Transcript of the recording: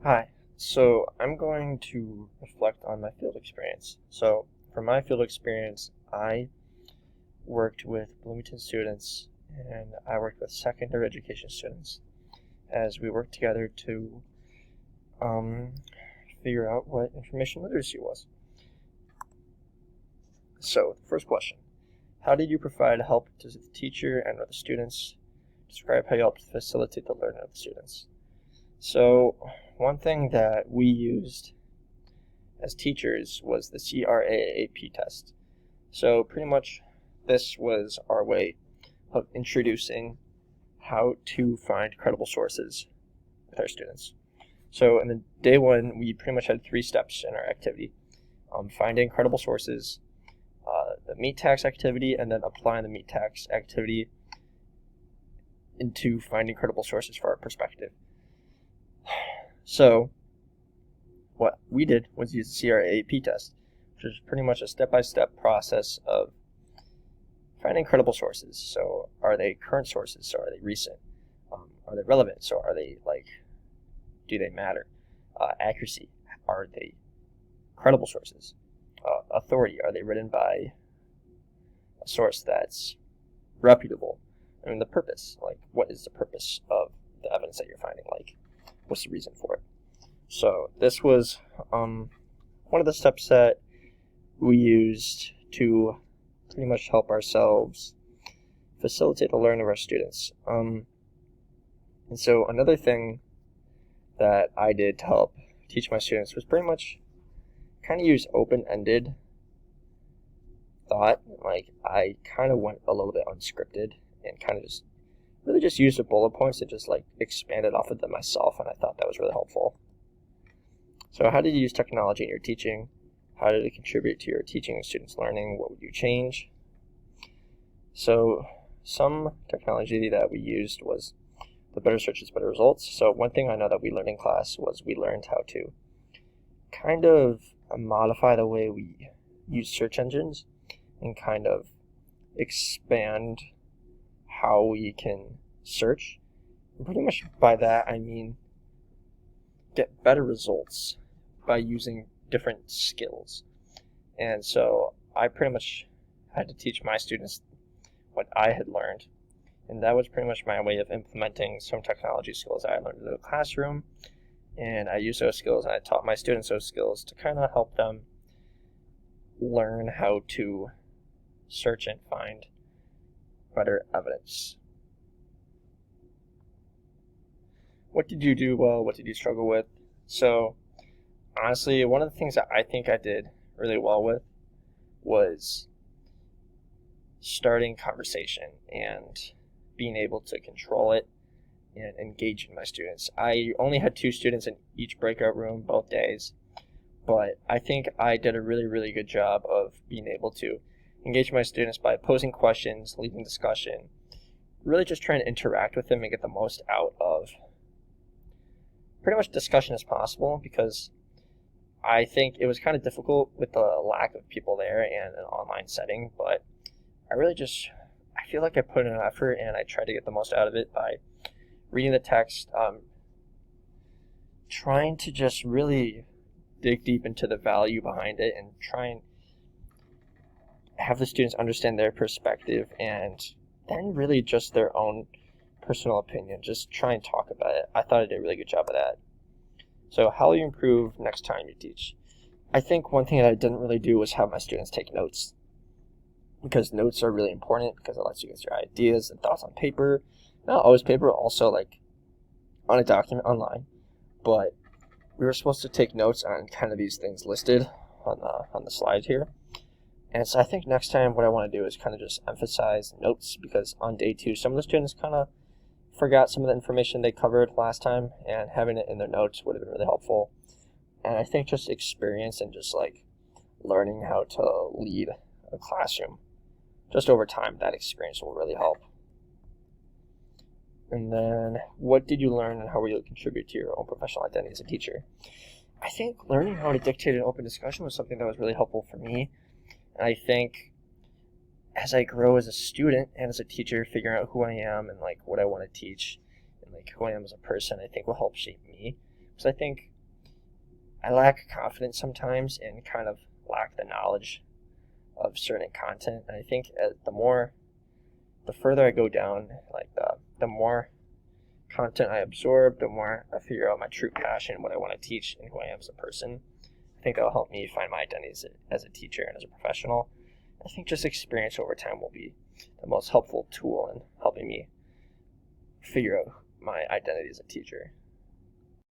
Hi. So I'm going to reflect on my field experience. So for my field experience, I worked with Bloomington students and I worked with secondary education students as we worked together to um, figure out what information literacy was. So the first question, how did you provide help to the teacher and or the students? Describe how you helped facilitate the learning of the students. So one thing that we used as teachers was the CRAAP test. So pretty much this was our way of introducing how to find credible sources with our students. So in the day one, we pretty much had 3 steps in our activity. Finding credible sources, the meat tax activity, and then applying the meat tax activity into finding credible sources for our perspective. So what we did was use the CRAAP test, which is pretty much a step-by-step process of finding credible sources. So are they current sources? So are they recent? Are they relevant? So are they do they matter? Accuracy, are they credible sources? Authority, are they written by a source that's reputable? I mean, the purpose, what is the purpose of the evidence that you're finding? What's the reason for it? So this was one of the steps that we used to pretty much help ourselves facilitate the learning of our students. And so another thing that I did to help teach my students was pretty much kind of use open-ended thought. I kind of went a little bit unscripted and kind of just really just used the bullet points and just expanded off of them myself, and I thought that was really helpful. So how did you use technology in your teaching? How did it contribute to your teaching and students' learning? What would you change? So some technology that we used was the better searches, better results. So one thing I know that we learned in class was we learned how to kind of modify the way we use search engines and kind of expand how we can search. And pretty much by that I mean get better results by using different skills. And so I pretty much had to teach my students what I had learned, and that was pretty much my way of implementing some technology skills that I learned in the classroom, and I used those skills and I taught my students those skills to kind of help them learn how to search and find better evidence. What did you do well? What did you struggle with? So honestly, one of the things that I think I did really well with was starting conversation and being able to control it and engaging my students. I only had 2 students in each breakout room both days, but I think I did a really, really good job of being able to engage my students by posing questions, leading discussion, really just trying to interact with them and get the most out of pretty much discussion as possible, because I think it was kind of difficult with the lack of people there and an online setting, but I feel like I put in an effort and I tried to get the most out of it by reading the text, trying to just really dig deep into the value behind it and try and have the students understand their perspective and then really just their own personal opinion. Just try and talk about it. I thought I did a really good job of that. So how will you improve next time you teach? I think one thing that I didn't really do was have my students take notes, because notes are really important because it lets you get your ideas and thoughts on paper. Not always paper, also on a document online. But we were supposed to take notes on kind of these things listed on the slide here. And so I think next time what I want to do is kind of just emphasize notes, because on day 2, some of the students kind of forgot some of the information they covered last time, and having it in their notes would have been really helpful. And I think just experience and just learning how to lead a classroom, just over time, that experience will really help. And then, what did you learn and how will you contribute to your own professional identity as a teacher? I think learning how to dictate an open discussion was something that was really helpful for me. And I think as I grow as a student and as a teacher, figuring out who I am and what I want to teach and who I am as a person, I think will help shape me. Because I think I lack confidence sometimes and kind of lack the knowledge of certain content. And I think the further I go down, like the more content I absorb, the more I figure out my true passion, what I want to teach, and who I am as a person. I think that'll help me find my identity as a teacher and as a professional. I think just experience over time will be the most helpful tool in helping me figure out my identity as a teacher.